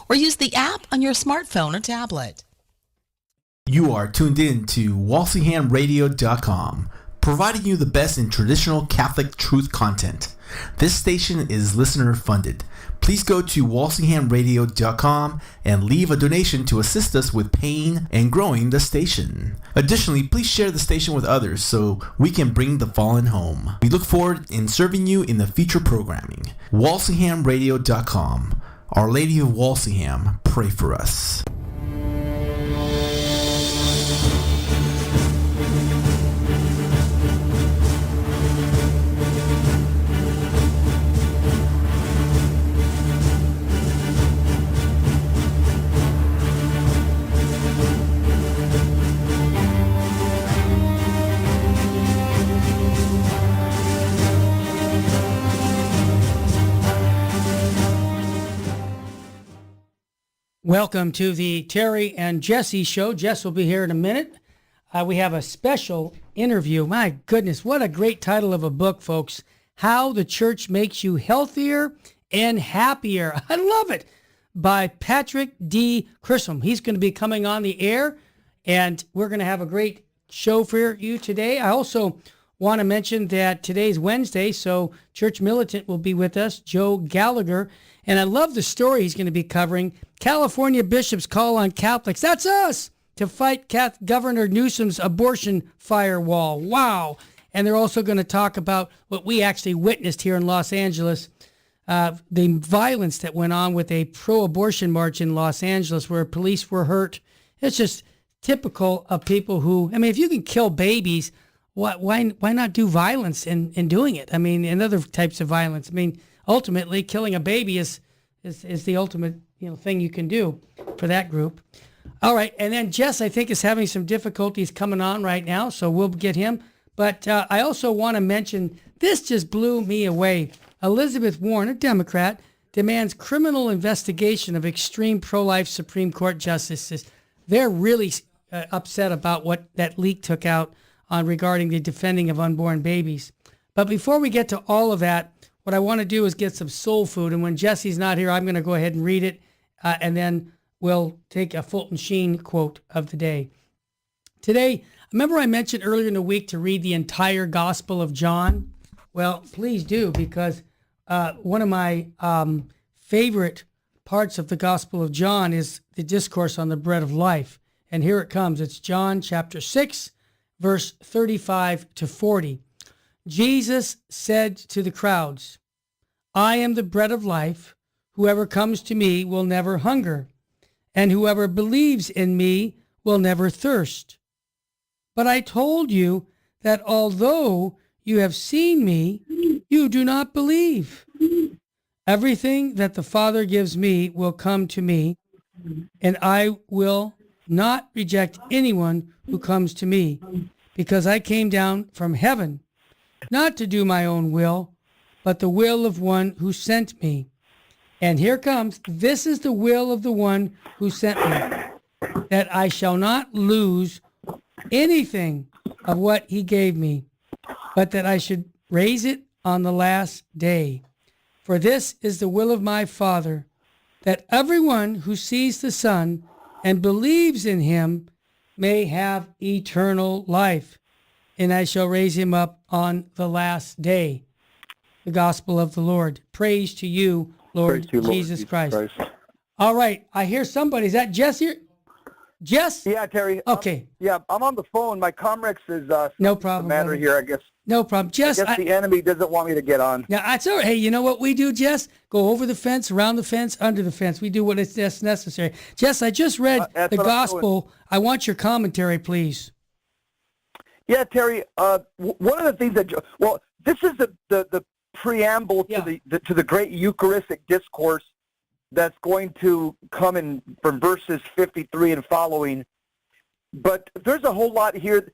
or use the app on your smartphone or tablet. You are tuned in to WalsinghamRadio.com, providing you the best in traditional Catholic truth content. This station is listener funded. Please go to WalsinghamRadio.com and leave a donation to assist us with paying and growing the station. Additionally, please share the station with others so we can bring the fallen home. We look forward in serving you in the future programming. WalsinghamRadio.com. Our Lady of Walsingham, pray for us. Welcome to the Terry and Jesse show. Jess will be here in a minute. We have a special interview. My goodness, what a great title of a book, folks. How the Church Makes You Healthier and Happier. I love it. By Patrick D. Chisholm. He's going to be coming on the air, and we're going to have a great show for you today. I also want to mention that today's Wednesday, so Church Militant will be with us, Joe Gallagher. And I love the story he's going to be covering. California bishops call on Catholics, that's us, to fight Governor Newsom's abortion firewall. Wow. And they're also going to talk about what we actually witnessed here in Los Angeles, the violence that went on with a pro-abortion march in Los Angeles where police were hurt. It's just typical of people who, I mean, if you can kill babies, why not do violence in doing it? I mean, and other types of violence. I mean, ultimately, killing a baby is the ultimate thing you can do for that group. All right, and then Jess, I think, is having some difficulties coming on right now, so we'll get him. But I also want to mention, this just blew me away. Elizabeth Warren, a Democrat, demands criminal investigation of extreme pro-life Supreme Court justices. They're really upset about what that leak took out on regarding the defending of unborn babies. But before we get to all of that, what I want to do is get some soul food. And when Jesse's not here, I'm going to go ahead and read it. And then we'll take a Fulton Sheen quote of the day. Today, remember I mentioned earlier in the week to read the entire Gospel of John? Well, please do, because one of my favorite parts of the Gospel of John is the discourse on the bread of life. And here it comes. It's John chapter 6, verse 35 to 40. Jesus said to the crowds, I am the bread of life. Whoever comes to me will never hunger, and whoever believes in me will never thirst. But I told you that although you have seen me, you do not believe. Everything that the Father gives me will come to me, and I will not reject anyone who comes to me, because I came down from heaven, not to do my own will, but the will of one who sent me. And here comes, this is the will of the one who sent me, that I shall not lose anything of what he gave me, but that I should raise it on the last day. For this is the will of my Father, that everyone who sees the Son and believes in him may have eternal life, and I shall raise him up on the last day. The Gospel of the Lord. Praise to you, Lord Jesus Christ. All right, I hear somebody. Is that Jess here? Jess? Yeah, Terry. Okay. I'm on the phone. My Comrex is no problem. The matter here, I guess. No problem. Jess, I guess the enemy doesn't want me to get on. Yeah, that's all right. Hey, you know what we do, Jess? Go over the fence, around the fence, under the fence. We do what is necessary. Jess, I just read the Gospel. I want your commentary, please. Yeah, Terry. One of the things that this is the preamble to the great Eucharistic discourse that's going to come in from verses 53 and following. But there's a whole lot here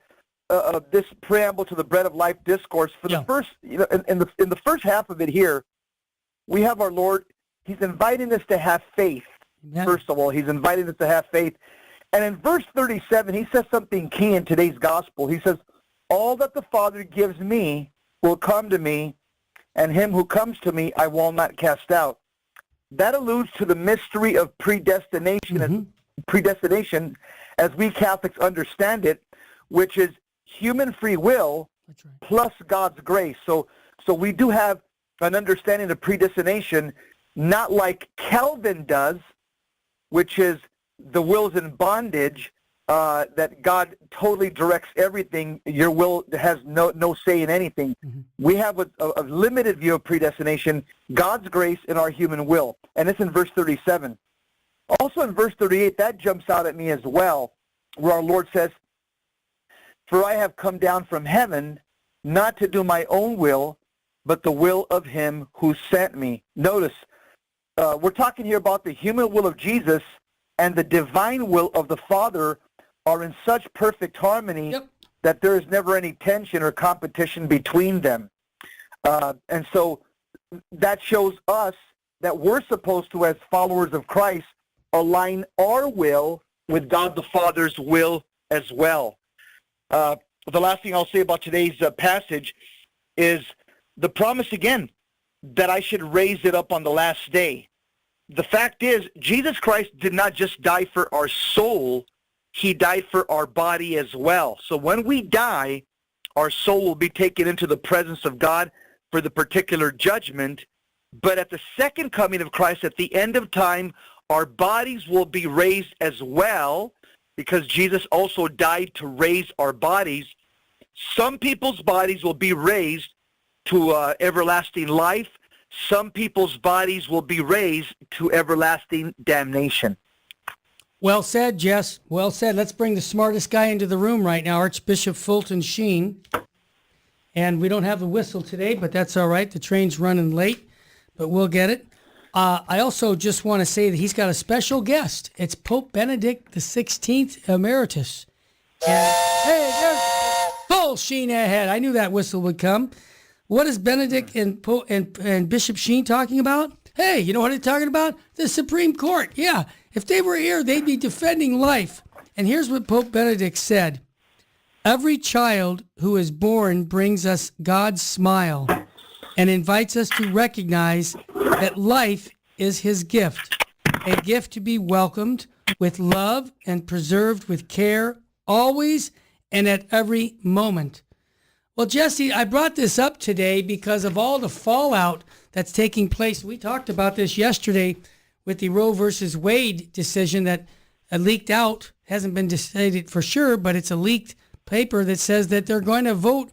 of this preamble to the bread of life discourse. For the first, in the first half of it here, we have our Lord. He's inviting us to have faith. Amen. First of all, he's inviting us to have faith. And in verse 37, he says something key in today's gospel. He says, all that the Father gives me will come to me, and him who comes to me I will not cast out. that alludes to the mystery of predestination, predestination as we Catholics understand it, which is human free will plus God's grace. So we do have an understanding of predestination, not like Calvin does, which is the will's in bondage, that God totally directs everything. Your will has no say in anything. We have a limited view of predestination, God's grace and our human will. And it's in verse 37. Also in verse 38, that jumps out at me as well, where our Lord says, "For I have come down from heaven, not to do my own will, but the will of him who sent me." Notice, we're talking here about the human will of Jesus and the divine will of the Father are in such perfect harmony that there is never any tension or competition between them. And so that shows us that we're supposed to, as followers of Christ, align our will with God the Father's will as well. The last thing I'll say about today's passage is the promise again that I should raise it up on the last day. The fact is, Jesus Christ did not just die for our soul, he died for our body as well. So when we die, our soul will be taken into the presence of God for the particular judgment. But at the second coming of Christ, at the end of time, our bodies will be raised as well, because Jesus also died to raise our bodies. Some people's bodies will be raised to everlasting life. Some people's bodies will be raised to everlasting damnation. Well said, Jess. Well said. Let's bring the smartest guy into the room right now, Archbishop Fulton Sheen. And we don't have the whistle today, but that's all right. The train's running late, but we'll get it. I also just want to say that he's got a special guest. It's Pope Benedict XVI Emeritus. And, hey, there's full Sheen ahead. I knew that whistle would come. What is Benedict and Bishop Sheen talking about? Hey, you know what they're talking about? The Supreme Court. Yeah, if they were here, they'd be defending life. And here's what Pope Benedict said. Every child who is born brings us God's smile and invites us to recognize that life is his gift, a gift to be welcomed with love and preserved with care, always and at every moment. Well, Jesse, I brought this up today because of all the fallout that's taking place. We talked about this yesterday with the Roe versus Wade decision that leaked out. Hasn't been decided for sure, but it's a leaked paper that says that they're going to vote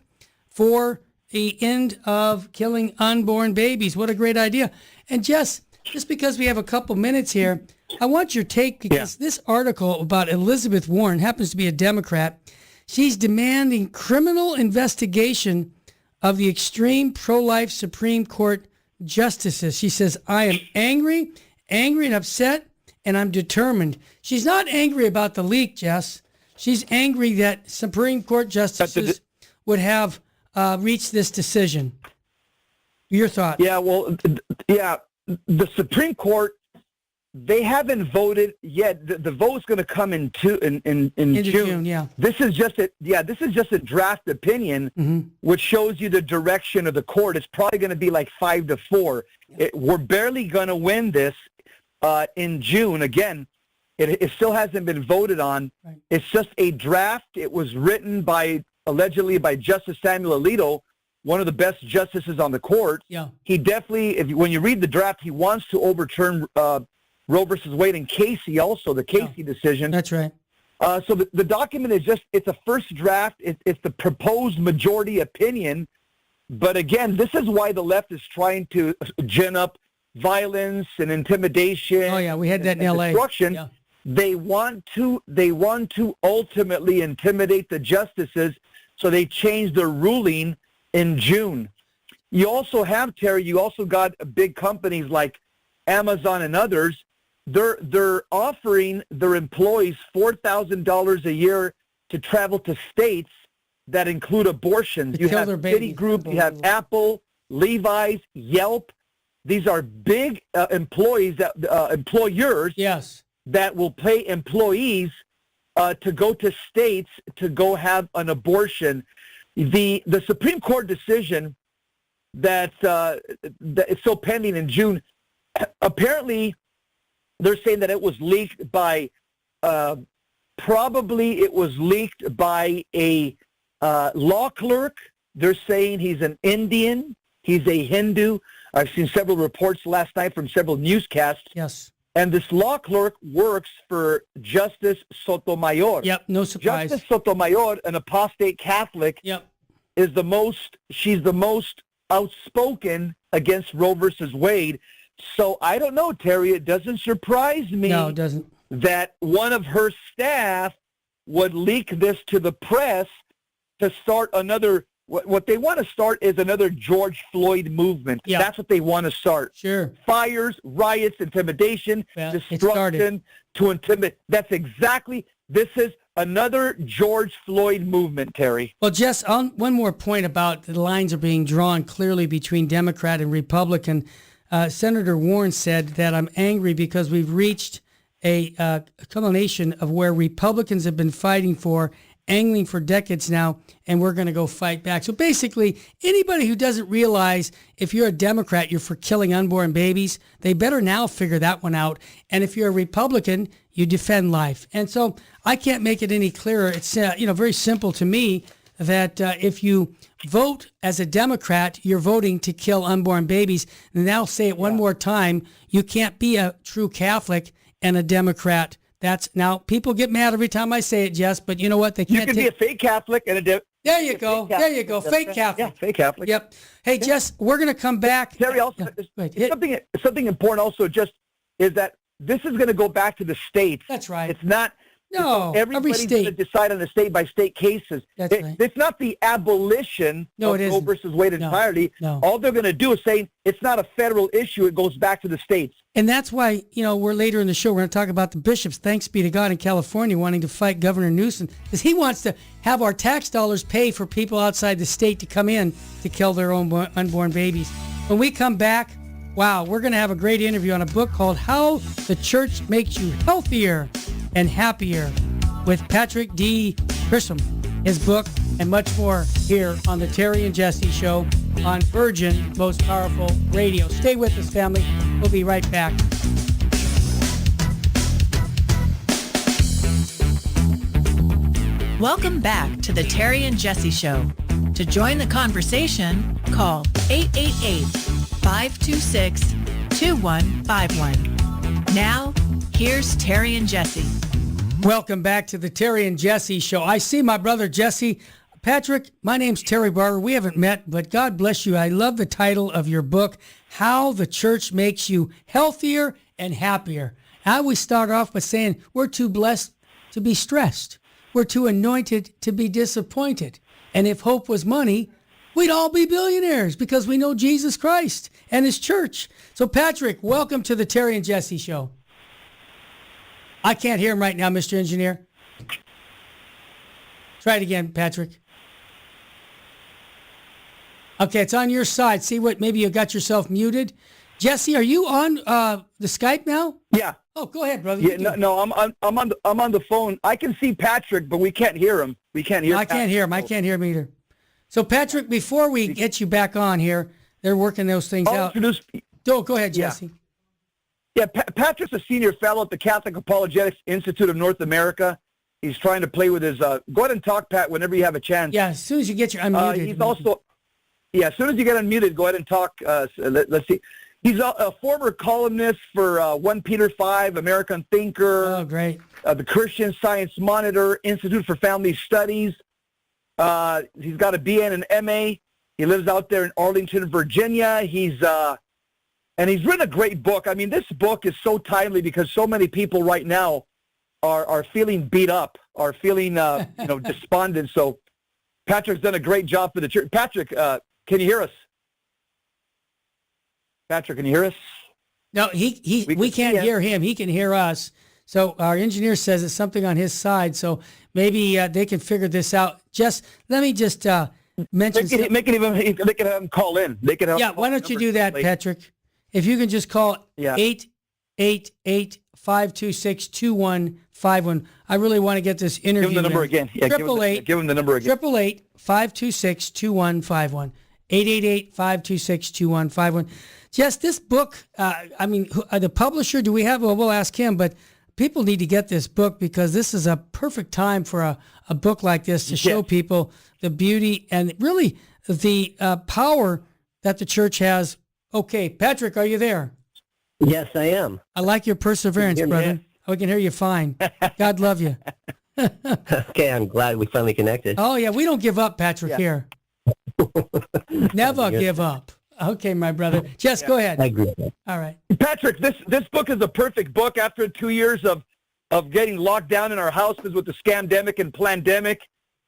for the end of killing unborn babies. What a great idea. And Jess, just because we have a couple minutes here, I want your take, because this article about Elizabeth Warren happens to be a Democrat. She's demanding criminal investigation of the extreme pro-life Supreme Court justices. She says, I am angry and upset, and I'm determined. She's not angry about the leak, Jess. She's angry that Supreme Court justices would have reached this decision. Your thoughts? Yeah, well, the Supreme Court, they haven't voted yet. The vote's going to come in June. Yeah. This is just a draft opinion, which shows you the direction of the court. It's probably going to be like 5-4. We're barely going to win this in June. Again, it still hasn't been voted on. Right. It's just a draft. It was written allegedly by Justice Samuel Alito, one of the best justices on the court. Yeah. He definitely, when you read the draft, he wants to overturn Roe versus Wade and Casey also, the Casey decision. That's right. So the document is it's a first draft. It's the proposed majority opinion. But again, this is why the left is trying to gin up violence and intimidation. Oh, yeah, we had that in L.A. Destruction. Yeah. They want to ultimately intimidate the justices, so they changed their ruling in June. You also have, Terry, got big companies like Amazon and others. They're offering their employees $4,000 a year to travel to states that include abortions. You have Citigroup, you have Apple, Levi's, Yelp. These are big employers that will pay employees to go to states to go have an abortion. The Supreme Court decision that is still pending in June, apparently they're saying that it was leaked by, probably it was leaked by a law clerk. They're saying he's an Indian. He's a Hindu. I've seen several reports last night from several newscasts. Yes. And this law clerk works for Justice Sotomayor. Yep, no surprise. Justice Sotomayor, an apostate Catholic, Yep. She's the most outspoken against Roe versus Wade. So I don't know, Terry, it doesn't surprise me No, it doesn't. that one of her staff would leak this to the press to start another, what they want to start is another George Floyd movement. Yeah. That's what they want to start. Sure. Fires, riots, intimidation, Well, it started. destruction to intimidate. That's exactly, this is another George Floyd movement, Terry. Well, Jess, on one more point about the lines are being drawn clearly between Democrat and Republican. Senator Warren said that I'm angry because we've reached a culmination of where Republicans have been fighting for, angling for decades now, and we're going to go fight back. So basically, anybody who doesn't realize if you're a Democrat, you're for killing unborn babies, they better now figure that one out. And if you're a Republican, you defend life. And so I can't make it any clearer. It's very simple to me that if you vote as a Democrat, you're voting to kill unborn babies. And I'll say it one more time, you can't be a true Catholic and a Democrat. Now people get mad every time I say it, Jess, but you know what? They can't. You can be a fake Catholic and There you go. There you go. Fake Catholic. Yeah, fake Catholic. Yep. Hey, Jess, we're going to come back. Terry, also, something important also just is that this is going to go back to the states. That's right. It's not. No, everybody's going to decide on the state-by-state cases. That's right. It's not the abolition of Roe versus Wade entirely. No. All they're going to do is say it's not a federal issue. It goes back to the states. And that's why, we're later in the show, we're going to talk about the bishops, thanks be to God, in California wanting to fight Governor Newsom, because he wants to have our tax dollars pay for people outside the state to come in to kill their own unborn babies. When we come back, wow, we're going to have a great interview on a book called How the Church Makes You Healthier and Happier with Patrick D. Grissom, his book, and much more here on the Terry and Jesse Show on Virgin Most Powerful Radio. Stay with us, family. We'll be right back. Welcome back to the Terry and Jesse Show. To join the conversation, call 888-526-2151. Now, here's Terry and Jesse. Welcome back to the Terry and Jesse Show. I see my brother Jesse. Patrick, my name's Terry Barber. We haven't met, but God bless you. I love the title of your book, How the Church Makes You Healthier and Happier. I always start off by saying we're too blessed to be stressed. We're too anointed to be disappointed. And if hope was money, we'd all be billionaires because we know Jesus Christ and his church. So Patrick, welcome to the Terry and Jesse Show. I can't hear him right now, Mr. Engineer. Try it again, Patrick. Okay, it's on your side. See what? Maybe you got yourself muted. Jesse, are you on the Skype now? Yeah. Oh, go ahead, brother. Yeah, no, I'm on the phone. I can see Patrick, but we can't hear him. We can't hear. I can't hear him. I can't hear him either. So, Patrick, before we get you back on here, they're working those things out. Go ahead, Jesse. Yeah, Patrick's a senior fellow at the Catholic Apologetics Institute of North America. He's trying to play with his. Go ahead and talk, Pat, whenever you have a chance. Yeah, as soon as you get your unmuted. He's also. Yeah, as soon as you get unmuted, go ahead and talk. Let's see. He's a former columnist for 1 Peter 5, American Thinker. Oh, great. The Christian Science Monitor, Institute for Family Studies. He's got a BN and MA. He lives out there in Arlington, Virginia. And he's written a great book. I mean, this book is so timely because so many people right now are feeling beat up, are feeling despondent. So Patrick's done a great job for the church. Patrick, can you hear us? Patrick, can you hear us? No, we can't hear him. He can hear us. So our engineer says it's something on his side. So maybe they can figure this out. Let me just mention. They can have him call in. They can have. Yeah, why don't you do that, Patrick? If you can just call 888-526-2151. I really want to get this interview. Give him the number again. Yeah, give him the number again. 888-526-2151. 888-526-2151. Jess, this book, the publisher, do we have, well, we'll ask him, but people need to get this book because this is a perfect time for a book like this to show people the beauty and really the power that the church has. Okay, Patrick, are you there? Yes, I am. I like your perseverance, brother. We can hear you fine. God love you. Okay, I'm glad we finally connected. Oh, yeah, we don't give up, Patrick, here. Never give up. Okay, my brother. Jess, go ahead. I agree with that. All right. Patrick, this book is a perfect book after 2 years of getting locked down in our houses with the scamdemic and plandemic.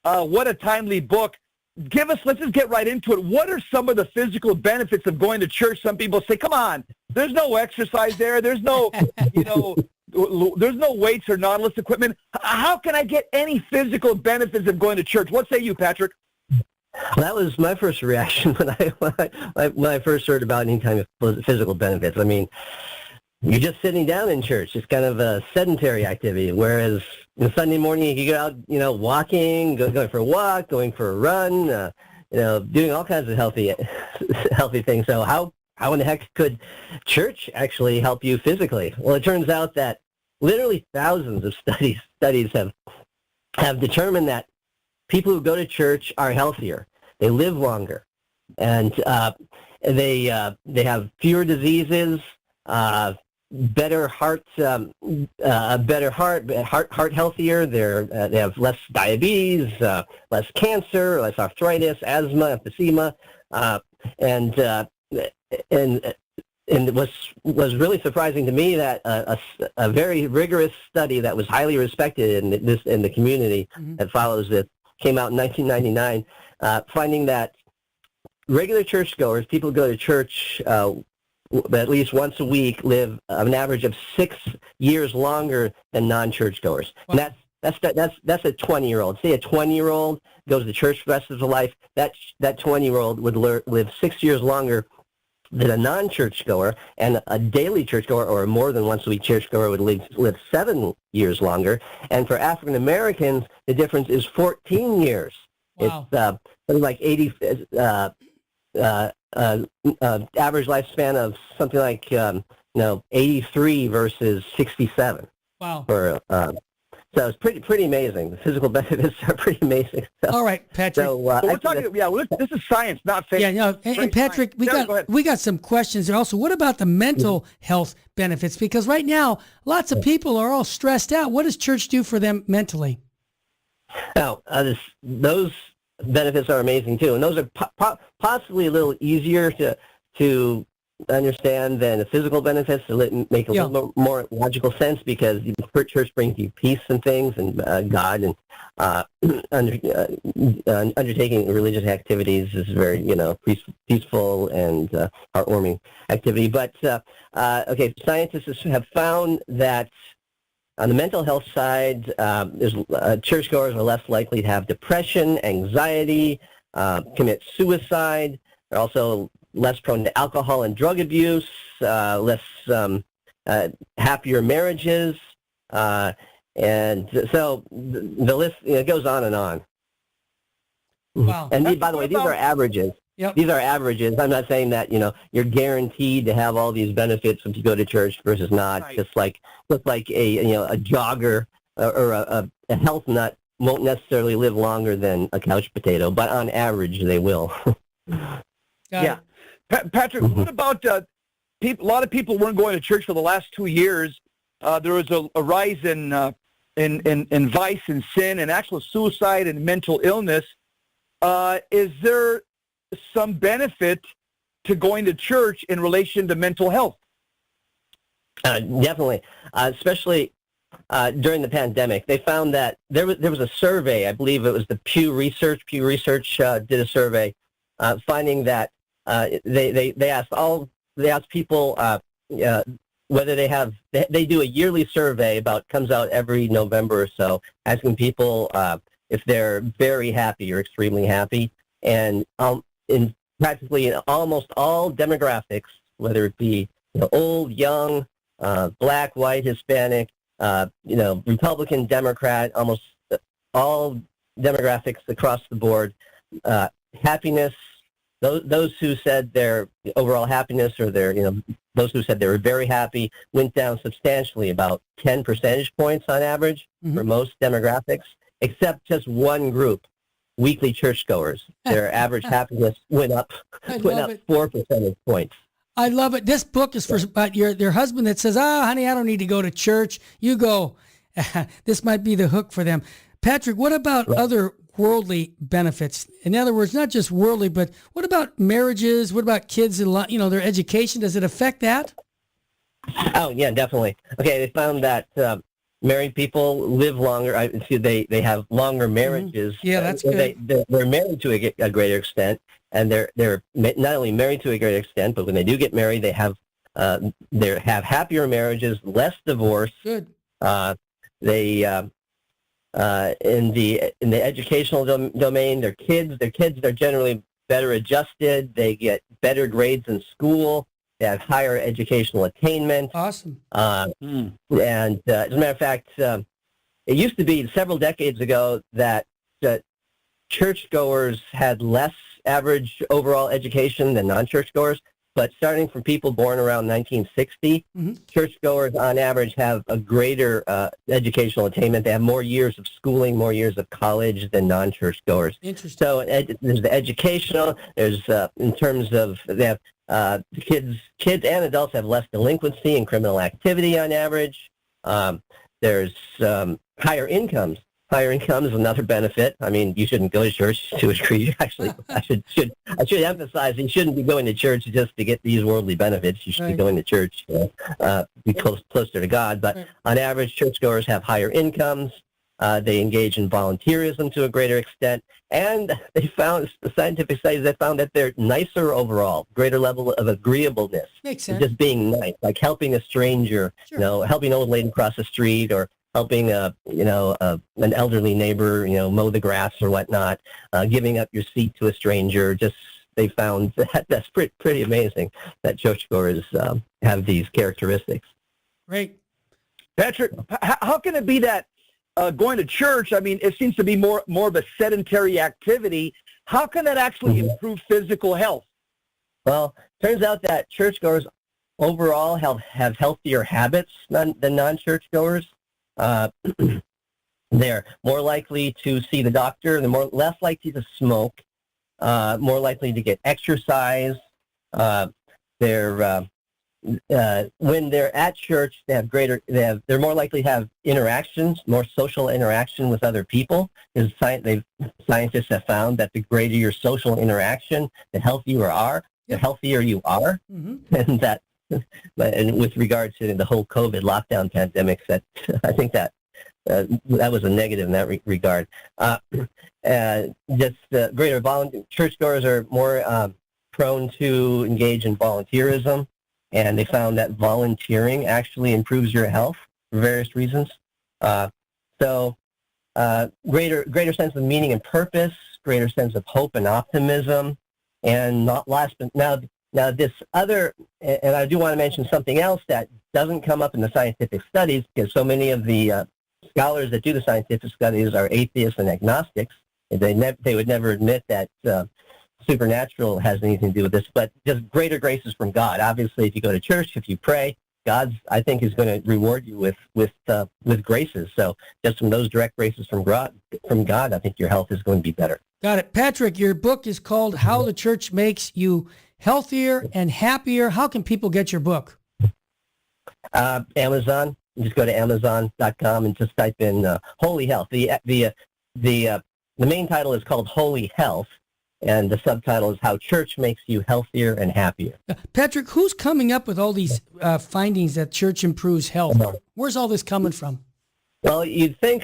What a timely book. Let's just get right into it. What are some of the physical benefits of going to church? Some people say, come on, there's no exercise there. There's no, there's no weights or Nautilus equipment. How can I get any physical benefits of going to church? What say you, Patrick? That was my first reaction when I first heard about any kind of physical benefits. I mean, you're just sitting down in church. It's kind of a sedentary activity, whereas on Sunday morning you go out, walking, going for a walk, going for a run, doing all kinds of healthy things. So how in the heck could church actually help you physically? Well, it turns out that literally thousands of studies have determined that people who go to church are healthier. They live longer, and they have fewer diseases, better heart healthier. They have less diabetes, less cancer, less arthritis, asthma, emphysema, and it was really surprising to me that a very rigorous study that was highly respected in the community that follows this came out in 1999, finding that regular churchgoers, people who go to church at least once a week, live an average of 6 years longer than non-churchgoers. Wow. And that's a 20-year-old. Say a 20-year-old goes to church for the rest of his life. That 20-year-old would live 6 years longer than a non-churchgoer, and a daily churchgoer or more than once a week churchgoer would live 7 years longer. And for African Americans, the difference is 14 years. Wow. It's something like 80. Average lifespan of something like 83 versus 67. Wow. So it's pretty amazing. The physical benefits are pretty amazing. So, all right, Patrick. So, we're talking. This is science, not faith. Yeah, no. And Patrick, we got some questions there also. What about the mental health benefits? Because right now, lots of people are all stressed out. What does church do for them mentally? Now, those benefits are amazing too, and those are possibly a little easier to understand than the physical benefits. To make a little more logical sense, because church brings you peace and things, and God, and undertaking religious activities is very peaceful and heartwarming activity. But scientists have found that on the mental health side, churchgoers are less likely to have depression, anxiety, commit suicide. They're also less prone to alcohol and drug abuse, less happier marriages, and so the list goes on and on. Wow. And by the way, these are averages. Yep. These are averages. I'm not saying that you're guaranteed to have all these benefits if you go to church versus not. Right. Just like a jogger or a health nut won't necessarily live longer than a couch potato, but on average they will. Yeah. Patrick, what about people? A lot of people weren't going to church for the last 2 years. There was a rise in vice and sin and actual suicide and mental illness. Is there some benefit to going to church in relation to mental health? Definitely, especially during the pandemic. They found that there was a survey. I believe it was the Pew Research did a survey, finding that they asked people whether they do a yearly survey comes out every November or so, asking people if they're very happy or extremely happy, and in practically almost all demographics, whether it be old, young, black, white, Hispanic, Republican, Democrat, almost all demographics across the board, happiness those who said their overall happiness or those who said they were very happy went down substantially, about 10 percentage points on average for most demographics, except just one group, weekly churchgoers. Their average happiness went up 4 percentage points. I love it. This book is for your husband that says, honey, I don't need to go to church. You go. This might be the hook for them. Patrick, what about other worldly benefits? In other words, not just worldly, but what about marriages? What about kids and their education? Does it affect that? Oh yeah, definitely. Okay, they found that married people live longer. They have longer marriages. Yeah, that's good. They're married to a greater extent, and they're not only married to a greater extent, but when they do get married, they have happier marriages, less divorce. Good. They in the educational domain, their kids are generally better adjusted. They get better grades in school. They have higher educational attainment. Awesome. And as a matter of fact, it used to be several decades ago that churchgoers had less average overall education than non-churchgoers. But starting from people born around 1960, churchgoers on average have a greater educational attainment. They have more years of schooling, more years of college than non-churchgoers. Interesting. So there's the educational. There's in terms of they have kids and adults have less delinquency and criminal activity on average. There's higher incomes. Higher income is another benefit. I mean, you shouldn't go to church to a degree. Actually, I should emphasize you shouldn't be going to church just to get these worldly benefits. You should be going to church to be closer to God. But on average, churchgoers have higher incomes. They engage in volunteerism to a greater extent, and they found scientific studies that found that they're nicer overall, greater level of agreeableness. Makes sense. Just being nice, like helping a stranger, helping an old lady cross the street, or helping an elderly neighbor, mow the grass or whatnot, giving up your seat to a stranger. Just they found that's pretty amazing that churchgoers have these characteristics. Great. Patrick, how can it be that going to church, I mean, it seems to be more of a sedentary activity. How can that actually improve physical health? Well, turns out that churchgoers overall have healthier habits than non-churchgoers. They're more likely to see the doctor. They're less likely to smoke. More likely to get exercise. When they're at church, they're more likely to have interactions, more social interaction with other people. Scientists have found that the greater your social interaction, the healthier you are, and that. And with regard to the whole COVID lockdown pandemic, that I think that was a negative in that regard. Greater churchgoers are more prone to engage in volunteerism, and they found that volunteering actually improves your health for various reasons. Greater sense of meaning and purpose, greater sense of hope and optimism, and not last but now this other, and I do want to mention something else that doesn't come up in the scientific studies, because so many of the scholars that do the scientific studies are atheists and agnostics. They would never admit that supernatural has anything to do with this, but just greater graces from God. Obviously, if you go to church, if you pray, God, I think, is going to reward you with graces. So just from those direct graces from God, I think your health is going to be better. Got it. Patrick, your book is called How the Church Makes You Healthier and Happier. How can people get your book? Amazon. You just go to Amazon.com and just type in Holy Health. The main title is called Holy Health, and the subtitle is How Church Makes You Healthier and Happier. Patrick, who's coming up with all these findings that church improves health? Where's all this coming from? Well, you'd think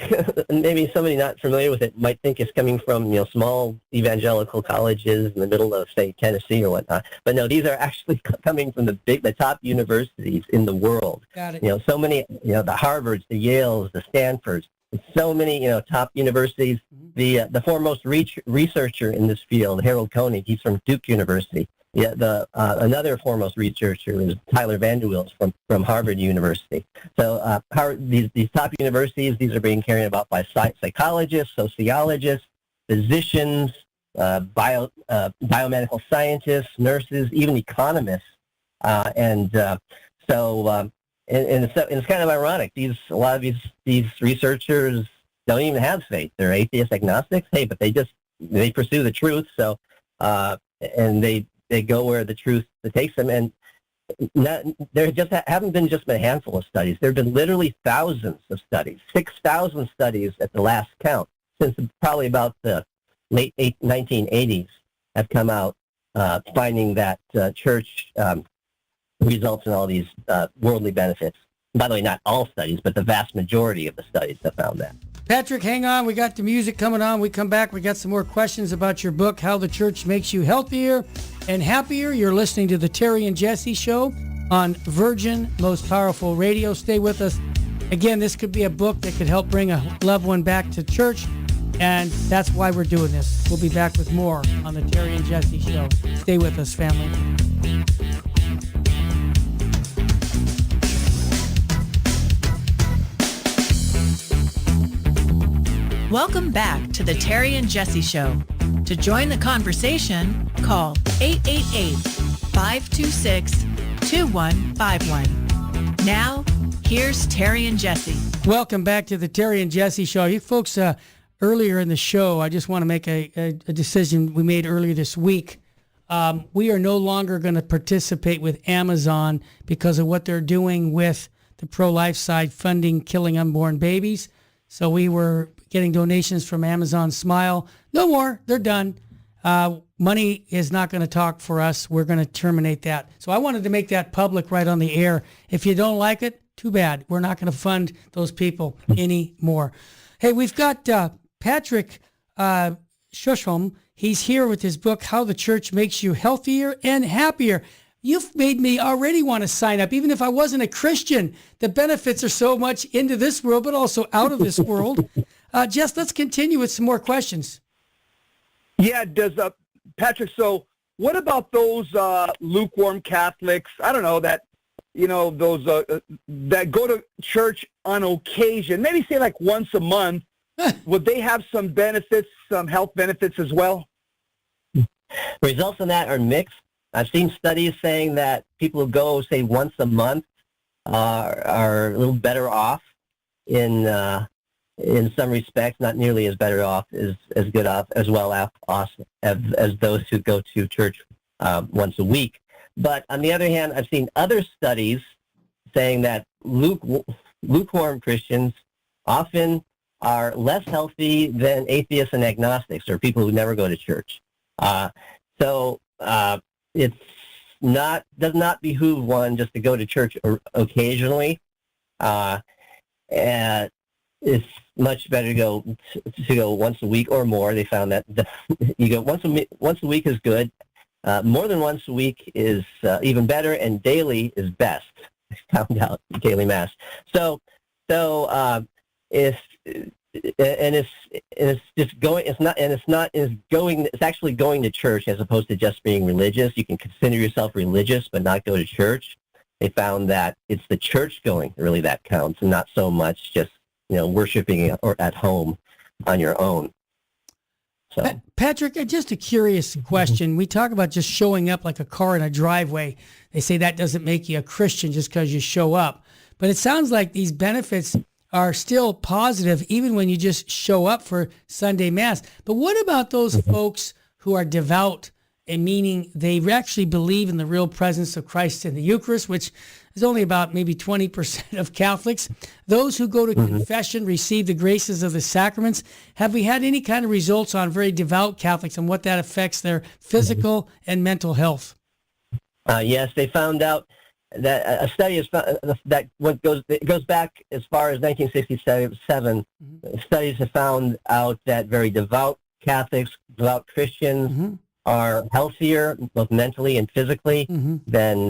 maybe somebody not familiar with it might think it's coming from small evangelical colleges in the middle of, say, Tennessee or whatnot. But no, these are actually coming from the top universities in the world. Got it. So many, the Harvards, the Yales, the Stanfords, so many, top universities. The foremost researcher in this field, Harold Koenig, he's from Duke University. Yeah, another foremost researcher is Tyler Vanderwilt from Harvard University. So these top universities, these are being carried out by psychologists, sociologists, physicians, biomedical scientists, nurses, even economists, and it's kind of ironic. A lot of these researchers don't even have faith. They're atheist agnostics. Hey, but they pursue the truth. So and they go where the truth takes them. And there haven't been just a handful of studies. There have been literally thousands of studies, 6,000 studies at the last count, since probably about the late 1980s have come out finding that church results in all these worldly benefits. By the way, not all studies, but the vast majority of the studies have found that. Patrick, hang on. We got the music coming on. We come back. We got some more questions about your book, How the Church Makes You Healthier and Happier. You're listening to the Terry and Jesse Show on Virgin Most Powerful Radio. Stay with us. Again, this could be a book that could help bring a loved one back to church, and that's why we're doing this. We'll be back with more on the Terry and Jesse Show. Stay with us, family. Welcome back to the Terry and Jesse Show. To join the conversation, call 888-526-2151. Now, here's Terry and Jesse. Welcome back to the Terry and Jesse Show. You folks, earlier in the show, I just want to make a decision we made earlier this week. We are no longer going to participate with Amazon because of what they're doing with the pro-life side, funding killing unborn babies. So we were getting donations from Amazon Smile. No more. They're done. Money is not going to talk for us. We're going to terminate that. So I wanted to make that public right on the air. If you don't like it, too bad. We're not going to fund those people anymore. Hey, we've got Patrick Schuschelm. He's here with his book, How the Church Makes You Healthier and Happier. You've made me already want to sign up, even if I wasn't a Christian. The benefits are so much into this world, but also out of this world. Jess, let's continue with some more questions. Yeah, Patrick, so what about those lukewarm Catholics, I don't know, that those that go to church on occasion, maybe say like once a month? Would they have some benefits, some health benefits as well? Results on that are mixed. I've seen studies saying that people who go, say, once a month are a little better off in some respects, not nearly as better off, as good off, as well off as those who go to church once a week. But on the other hand, I've seen other studies saying that lukewarm Christians often are less healthy than atheists and agnostics, or people who never go to church. It does not behoove one just to go to church occasionally. And it's much better to go once a week or more. They found that you go once a week is good. More than once a week is even better, and daily is best. I found out daily mass. It's actually going to church as opposed to just being religious. You can consider yourself religious but not go to church. They found that it's the church going really that counts, and not so much just worshiping or at home on your own. So, Patrick, just a curious question. We talk about just showing up like a car in a driveway. They say that doesn't make you a Christian just because you show up. But it sounds like these benefits are still positive even when you just show up for Sunday Mass. But what about those folks who are devout, and meaning they actually believe in the real presence of Christ in the Eucharist, which is only about maybe 20% of Catholics? Those who go to confession, receive the graces of the sacraments. Have we had any kind of results on very devout Catholics and what that affects their physical and mental health? Yes, they found out that a study is that it goes back as far as 1967. Studies have found out that very devout Catholics, devout Christians, are healthier both mentally and physically than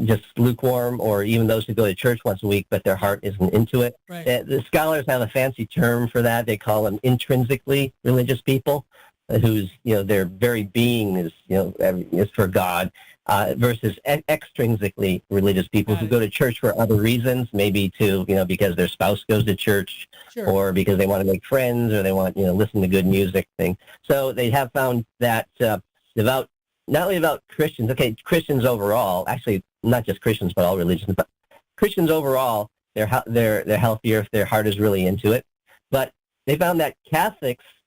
just lukewarm, or even those who go to church once a week but their heart isn't into it. Right. The scholars have a fancy term for that. They call them intrinsically religious people, whose their very being is is for God. versus extrinsically religious people who go to church for other reasons, maybe because their spouse goes to church, Sure. or because they want to make friends, or they want, listen to good music thing. So they have found that not only about Christians, Christians overall, actually not just Christians, but all religions, but Christians overall, they're healthier if their heart is really into it. But they found that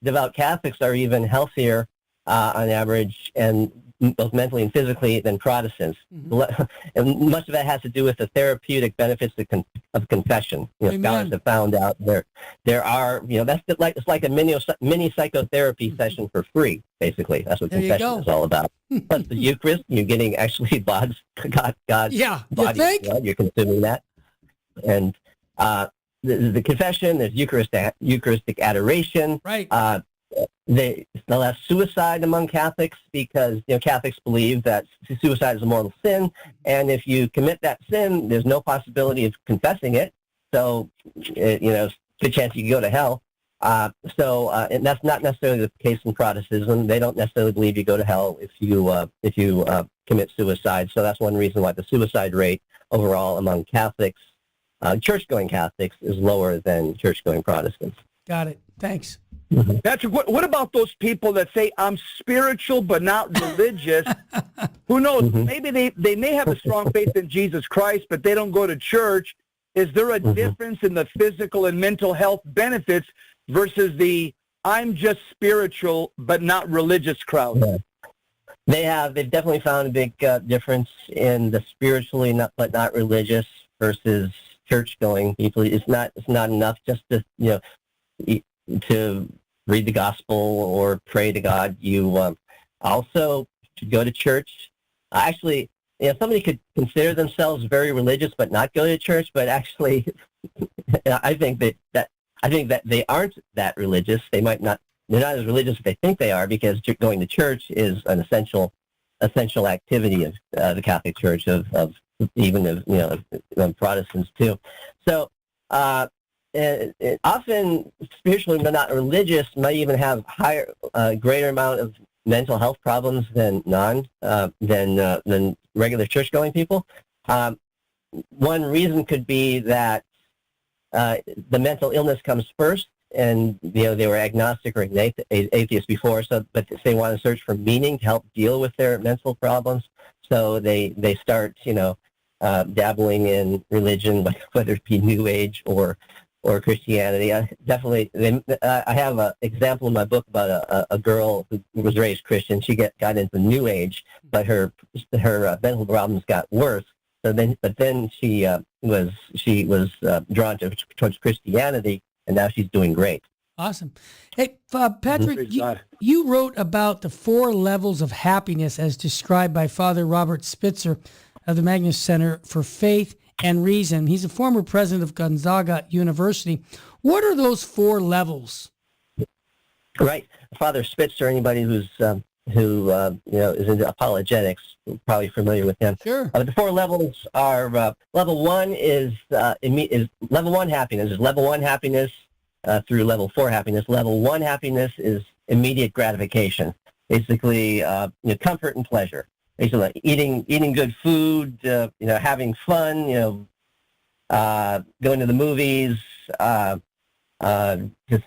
devout Catholics are even healthier on average, and both mentally and physically, than Protestants. Mm-hmm. And much of that has to do with the therapeutic benefits of confession. Scholars have found out there are, it's like a mini psychotherapy session for free, basically. That's what confession is all about. Plus the Eucharist, you're getting actually God's body and blood, you're consuming that. And the confession, there's Eucharistic adoration. Right. There's less suicide among Catholics because Catholics believe that suicide is a mortal sin, and if you commit that sin, there's no possibility of confessing it. So, good chance you can go to hell. And that's not necessarily the case in Protestantism. They don't necessarily believe you go to hell if you commit suicide. So that's one reason why the suicide rate overall among Catholics, church-going Catholics, is lower than church-going Protestants. Got it. Thanks. Mm-hmm. Patrick, what about those people that say, I'm spiritual but not religious? Who knows? Mm-hmm. Maybe they may have a strong faith in Jesus Christ, but they don't go to church. Is there a difference in the physical and mental health benefits versus the I'm just spiritual but not religious crowd? Yeah. They've definitely found a big difference in the spiritually but not religious versus church-going people. It's not enough just to read the gospel or pray to God. You also should go to church. Actually, somebody could consider themselves very religious but not go to church. But actually, I think that they aren't that religious. They're not as religious as they think they are, because going to church is an essential activity of the Catholic Church, of Protestants too. So. Often spiritually but not religious might even have greater amount of mental health problems than regular church-going people. One reason could be that the mental illness comes first, and they were agnostic or atheist before, but they want to search for meaning to help deal with their mental problems. So they start dabbling in religion, whether it be New Age or Christianity. I have an example in my book about a girl who was raised Christian. She got into New Age, but her mental problems got worse. But then she was drawn towards Christianity, and now she's doing great. Awesome. Hey, Patrick, you wrote about the 4 levels of happiness as described by Father Robert Spitzer of the Magnus Center for Faith and Reason. He's a former president of Gonzaga University. What are those 4 levels? Right. Father Spitzer, anybody who's is into apologetics, probably familiar with him. Sure. The 4 levels are level 1 is level 1 happiness. Is level 1 happiness through level 4 happiness. Level 1 happiness is immediate gratification, basically comfort and pleasure. Basically, eating good food, having fun, going to the movies, just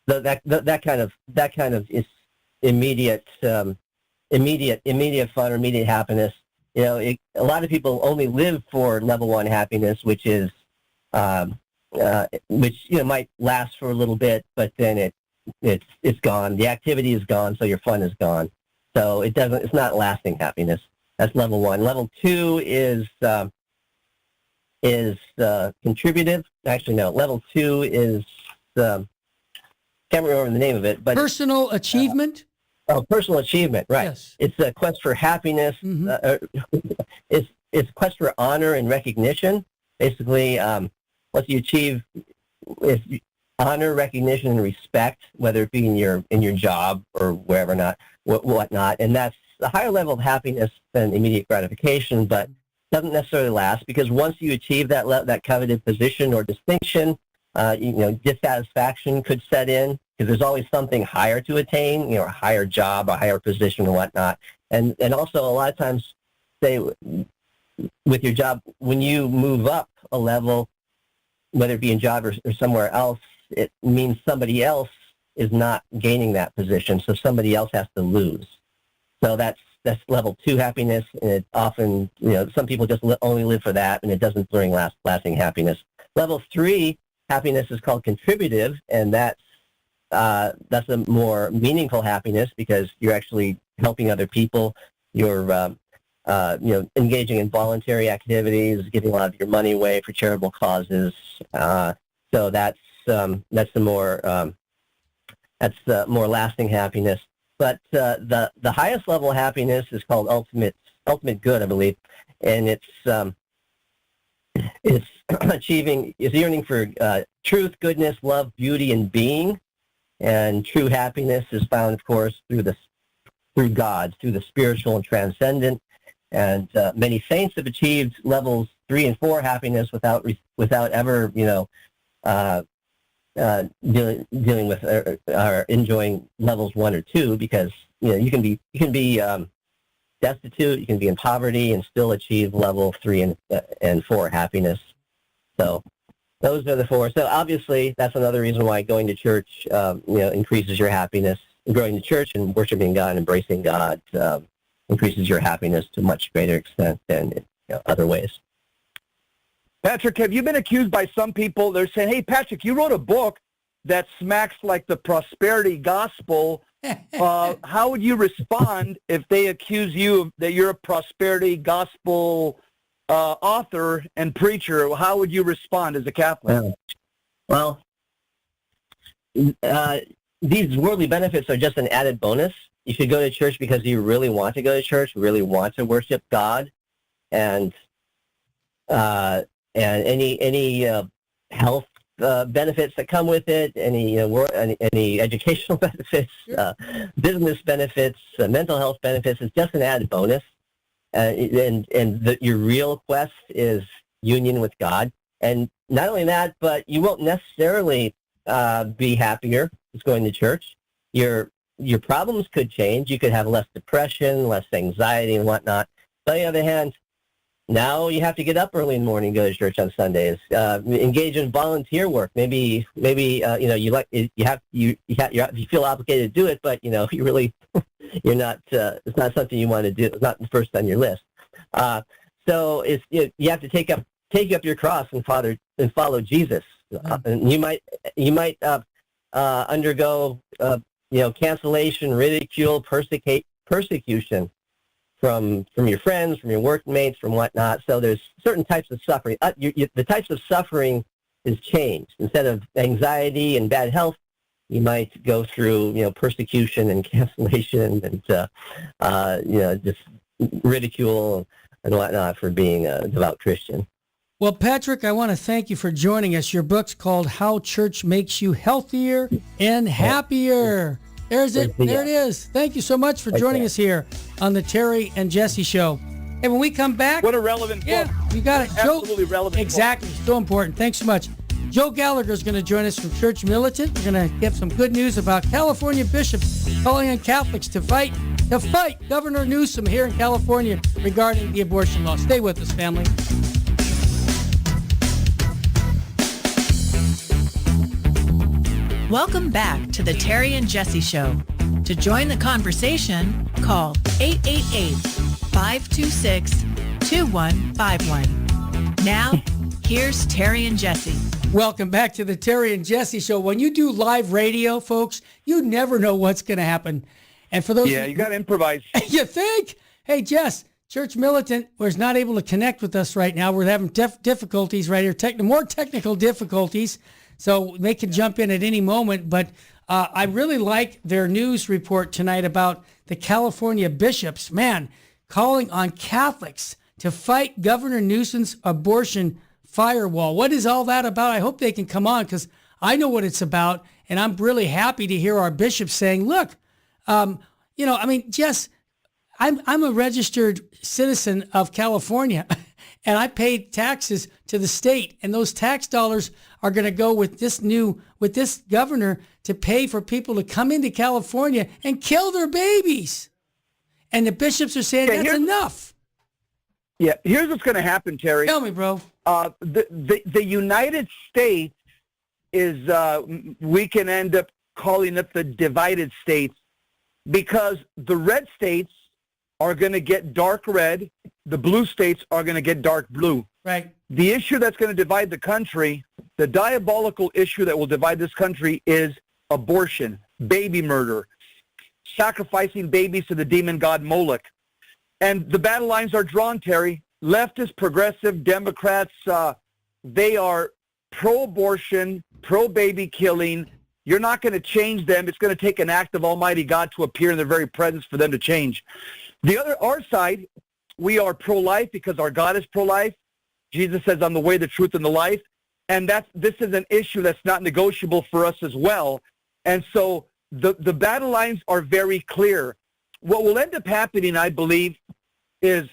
that kind of is immediate fun or immediate happiness. A lot of people only live for level 1 happiness, which is which might last for a little bit, but then it's gone. The activity is gone, so your fun is gone. So it's not lasting happiness. That's level 1. Level 2 is contributive. Actually, no. Level 2 is can't remember the name of it, but personal achievement. Personal achievement. Right. Yes. It's a quest for happiness. Mm-hmm. It's a quest for honor and recognition. Basically, once you achieve honor, recognition, and respect, whether it be in your job or wherever whatnot, and that's a higher level of happiness than immediate gratification, but doesn't necessarily last, because once you achieve that coveted position or distinction, dissatisfaction could set in, because there's always something higher to attain, a higher job, a higher position, or whatnot, and also a lot of times say with your job, when you move up a level, whether it be in job or somewhere else, it means somebody else is not gaining that position, so somebody else has to lose. So that's level 2 happiness, and it often, some people just only live for that, and it doesn't bring lasting happiness. Level 3 happiness is called contributive, and that's a more meaningful happiness because you're actually helping other people. You're engaging in voluntary activities, giving a lot of your money away for charitable causes. So that's the more lasting happiness. But the highest level of happiness is called ultimate good, I believe, and it's yearning for truth, goodness, love, beauty, and being. And true happiness is found, of course, through God, through the spiritual and transcendent. And many saints have achieved levels 3 and 4 happiness without ever, dealing with or enjoying levels 1 or 2, because you can be destitute, you can be in poverty, and still achieve level 3 and 4 happiness. So those are the 4. So obviously, that's another reason why going to church, increases your happiness. Going to church and worshiping God and embracing God increases your happiness to a much greater extent than other ways. Patrick, have you been accused by some people? They're saying, hey, Patrick, you wrote a book that smacks like the prosperity gospel. How would you respond if they accuse you that you're a prosperity gospel author and preacher? How would you respond as a Catholic? Well, these worldly benefits are just an added bonus. You should go to church because you really want to go to church, really want to worship God, and any health benefits that come with it, any educational benefits, business benefits, mental health benefits, is just an added bonus. Your real quest is union with God. And not only that, but you won't necessarily be happier just going to church. Your problems could change. You could have less depression, less anxiety, and whatnot. But on the other hand, now you have to get up early in the morning and go to church on Sundays. Engage in volunteer work. Maybe you feel obligated to do it, but you're not. It's not something you want to do. It's not the first on your list. So you have to take up your cross and follow Jesus. And you might undergo cancellation, ridicule, persecution from your friends, from your workmates, from whatnot. So there's certain types of suffering. The types of suffering is changed. Instead of anxiety and bad health, you might go through persecution and cancellation and just ridicule and whatnot for being a devout Christian. Well, Patrick, I want to thank you for joining us. Your book's called How Church Makes You Healthier and Happier. There's it. There it is. Thank you so much for joining us here on the Terry and Jesse Show. And when we come back... What a relevant book. You got it. Absolutely relevant. Exactly. Book. So important. Thanks so much. Joe Gallagher is going to join us from Church Militant. We're going to get some good news about California bishops calling on Catholics to fight Governor Newsom here in California regarding the abortion law. Stay with us, family. Welcome back to the Terry and Jesse Show. To join the conversation, call 888-526-2151. Now, here's Terry and Jesse. Welcome back to the Terry and Jesse Show. When you do live radio, folks, you never know what's going to happen. And for those... Yeah, you got to improvise. You think? Hey, Jess, Church Militant was not able to connect with us right now. We're having difficulties right here, more technical difficulties. So they can jump in at any moment. But I really like their news report tonight about the California bishops, calling on Catholics to fight Governor Newsom's abortion firewall. What is all that about? I hope they can come on because I know what it's about. And I'm really happy to hear our bishops saying, look, Jess, I'm a registered citizen of California. And I paid taxes to the state, and those tax dollars are going to go with this governor to pay for people to come into California and kill their babies. And the bishops are saying that's enough. Yeah, here's what's going to happen, Terry. Tell me, bro. The United States is, we can end up calling it the divided states, because the red states are going to get dark red, the blue states are going to get dark blue. Right. The issue that's going to divide the country, the diabolical issue that will divide this country, is abortion, baby murder, sacrificing babies to the demon god Moloch. And the battle lines are drawn, Terry. Leftist, progressive, Democrats, they are pro-abortion, pro-baby killing. You're not going to change them. It's going to take an act of Almighty God to appear in their very presence for them to change. Our side, we are pro-life because our God is pro-life. Jesus says, I'm the way, the truth, and the life. And this is an issue that's not negotiable for us as well. And so the battle lines are very clear. What will end up happening, I believe, is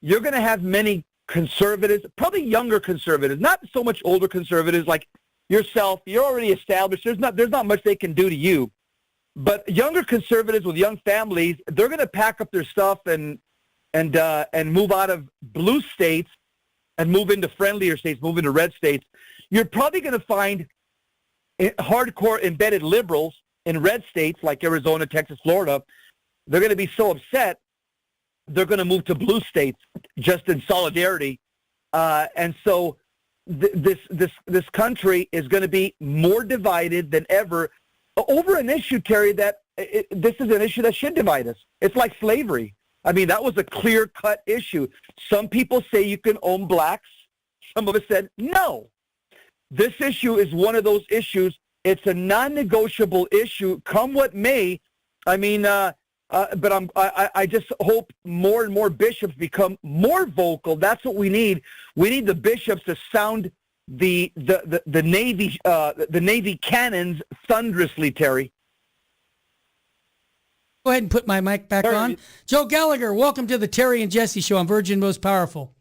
you're going to have many conservatives, probably younger conservatives, not so much older conservatives like yourself. You're already established. There's not much they can do to you. But younger conservatives with young families, they're going to pack up their stuff and move out of blue states and move into friendlier states, move into red states. You're probably going to find hardcore embedded liberals in red states like Arizona, Texas, Florida. They're going to be so upset, they're going to move to blue states just in solidarity. And so this country is going to be more divided than ever over an issue, Terry, this is an issue that should divide us. It's like slavery. I mean, that was a clear-cut issue. Some people say you can own blacks. Some of us said no. This issue is one of those issues. It's a non-negotiable issue, come what may. I mean, but I just hope more and more bishops become more vocal. That's what we need. We need the bishops to sound the Navy cannons thunderously, Terry. Go ahead and put my mic back on. Joe Gallagher, welcome to the Terry and Jesse Show on Virgin Most Powerful.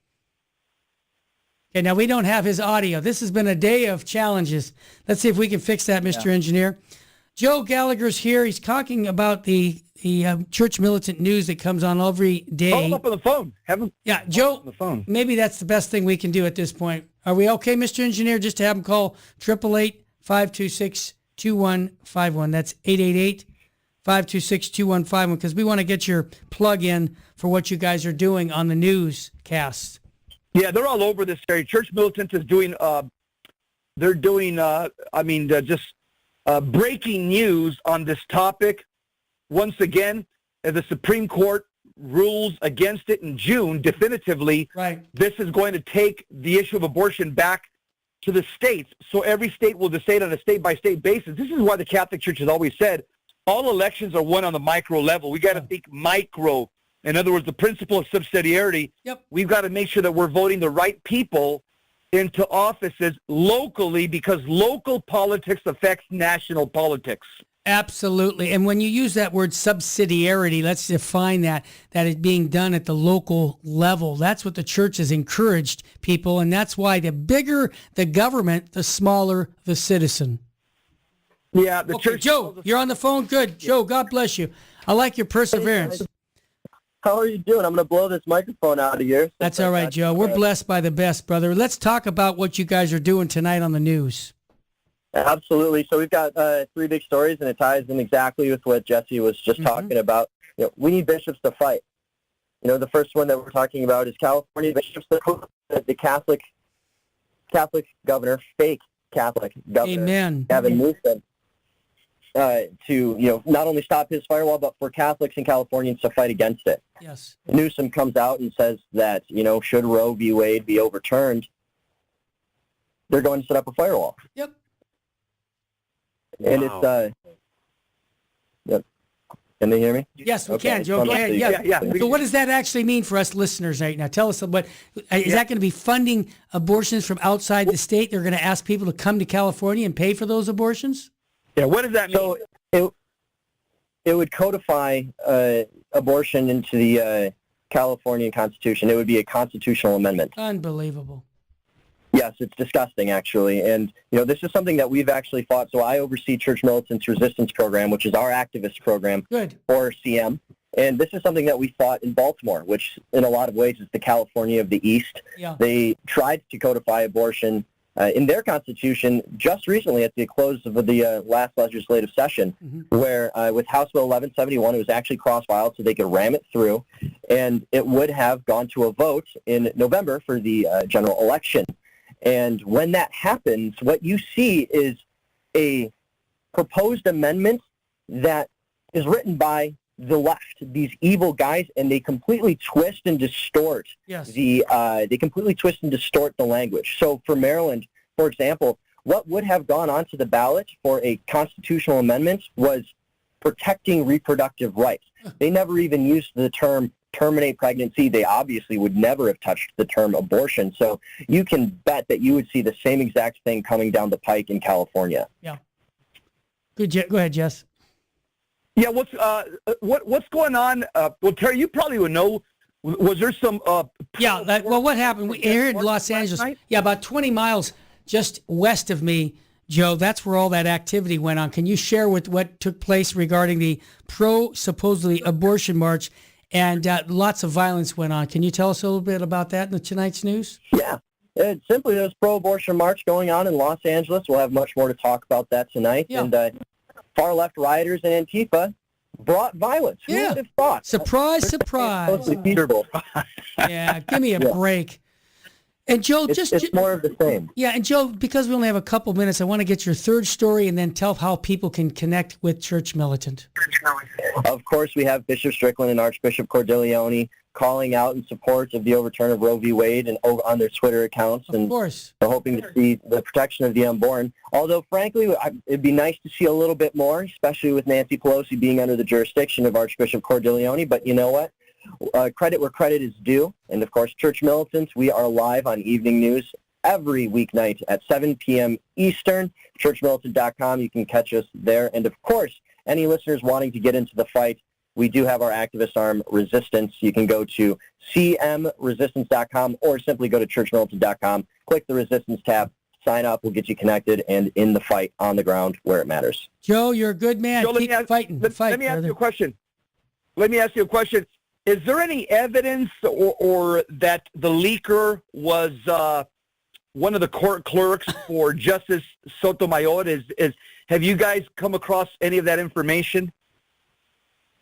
Okay, now we don't have his audio. This has been a day of challenges. Let's see if we can fix that, Mr. Engineer. Joe Gallagher's here. He's talking about the church militant news that comes on every day. Call him up on the phone. Joe, on the phone. Maybe that's the best thing we can do at this point. Are we okay, Mr. Engineer, just to have him call 888-526-2151? That's 888-526-2151, because we want to get your plug in for what you guys are doing on the newscast. Yeah, they're all over this area. Church Militant is doing, breaking news on this topic. Once again, the Supreme Court rules against it in June definitively. Right. This is going to take the issue of abortion back to the states. So every state will decide on a state-by-state basis. This is why the Catholic Church has always said all elections are won on the micro level. We got to think micro. In other words, the principle of subsidiarity. Yep. We've got to make sure that we're voting the right people into offices locally, because local politics affects national politics. Absolutely. And when you use that word subsidiarity, let's define that it's being done at the local level. That's what the church has encouraged people, and that's why the bigger the government, the smaller the citizen. Yeah, the okay, church. Joe, you're on the phone? Good. Joe, God bless you. I like your perseverance. How are you doing? I'm going to blow this microphone out of here. That's all right, Joe. We're blessed by the best, brother. Let's talk about what you guys are doing tonight on the news. Absolutely. So we've got three big stories, and it ties in exactly with what Jesse was just talking about. You know, we need bishops to fight. You know, the first one that we're talking about is California bishops, the Catholic governor, fake Catholic governor, Amen. Gavin Newsom, to not only stop his firewall, but for Catholics and Californians to fight against it. Yes. Newsom comes out and says that should Roe v. Wade be overturned, they're going to set up a firewall. Yep. And it's yep. Can they hear me? Yes, we Okay. can, Joe. Go ahead. Yeah. So what does that actually mean for us listeners right now? Tell us what is that going to be, funding abortions from outside the state? They're going to ask people to come to California and pay for those abortions? Yeah, what does that mean? So it would codify abortion into the California Constitution. It would be a constitutional amendment. Unbelievable. Yes, it's disgusting, actually. And, this is something that we've actually fought. So I oversee Church Militants Resistance Program, which is our activist program Good. for CM. And this is something that we fought in Baltimore, which in a lot of ways is the California of the East. Yeah. They tried to codify abortion in their constitution just recently at the close of the last legislative session, where with House Bill 1171, it was actually cross-filed so they could ram it through, and it would have gone to a vote in November for the general election. And when that happens, what you see is a proposed amendment that is written by the left, these evil guys, and they completely twist and distort the language. So for Maryland, for example, what would have gone onto the ballot for a constitutional amendment was protecting reproductive rights. They never even used the term terminate pregnancy. They obviously would never have touched the term abortion. So you can bet that you would see the same exact thing coming down the pike in California. Yeah. Good. Go ahead, Jess. Yeah, what's going on? Well, Terry, you probably would know. Was there some? What happened? Here in Los Angeles, about 20 miles just west of me, Joe. That's where all that activity went on. Can you share with what took place regarding the supposedly abortion march, and lots of violence went on? Can you tell us a little bit about that in tonight's news? Yeah. Simply, there's pro-abortion march going on in Los Angeles. We'll have much more to talk about that tonight. Yeah. And far-left rioters and Antifa brought violence. Who would have thought? Surprise, surprise. Yeah, give me a break. And Joe, it's more of the same. Yeah, and Joe, because we only have a couple minutes, I want to get your third story and then tell how people can connect with Church Militant. Of course, we have Bishop Strickland and Archbishop Cordileone calling out in support of the overturn of Roe v. Wade and on their Twitter accounts. Of course. They're hoping to see the protection of the unborn. Although, frankly, it'd be nice to see a little bit more, especially with Nancy Pelosi being under the jurisdiction of Archbishop Cordileone. But you know what? Credit where credit is due. And, of course, Church Militants, we are live on Evening News every weeknight at 7 p.m. Eastern. ChurchMilitant.com. You can catch us there. And, of course, any listeners wanting to get into the fight, we do have our activist arm, Resistance. You can go to cmresistance.com or simply go to churchmilitant.com, click the Resistance tab, sign up. We'll get you connected and in the fight on the ground where it matters. Joe, you're a good man. Joe, Keep fighting. Let me ask you a question. Is there any evidence or that the leaker was one of the court clerks for Justice Sotomayor? Have you guys come across any of that information?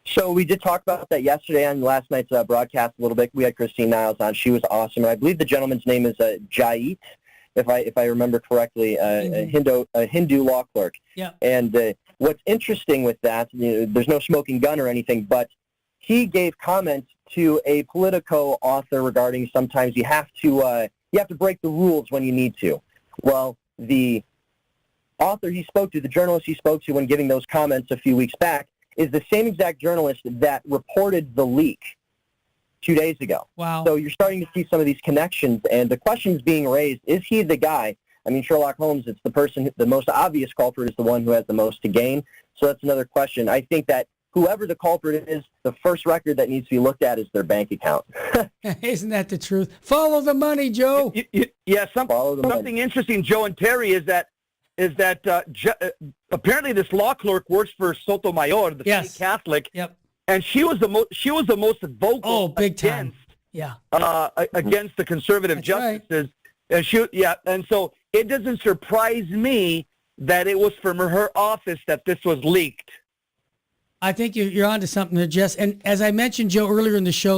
So we did talk about that yesterday on last night's broadcast a little bit. We had Christine Niles on. She was awesome. And I believe the gentleman's name is Jait, if I remember correctly, a Hindu law clerk. Yeah. And what's interesting with that, there's no smoking gun or anything, but he gave comments to a Politico author regarding sometimes you have to break the rules when you need to. Well, the author he spoke to, the journalist he spoke to when giving those comments a few weeks back, is the same exact journalist that reported the leak 2 days ago. Wow. So you're starting to see some of these connections, and the question's being raised, is he the guy? I mean, Sherlock Holmes, it's the person, the most obvious culprit is the one who has the most to gain. So that's another question. I think that whoever the culprit is, the first record that needs to be looked at is their bank account. Isn't that the truth? Follow the money, Joe. Something interesting, Joe and Terry, is that apparently this law clerk works for Sotomayor, the state Catholic. Yep. And she was the most vocal big against, time. Against the conservative justices. Right. And so it doesn't surprise me that it was from her office that this was leaked. I think you're onto something there, Jess. And as I mentioned, Joe, earlier in the show,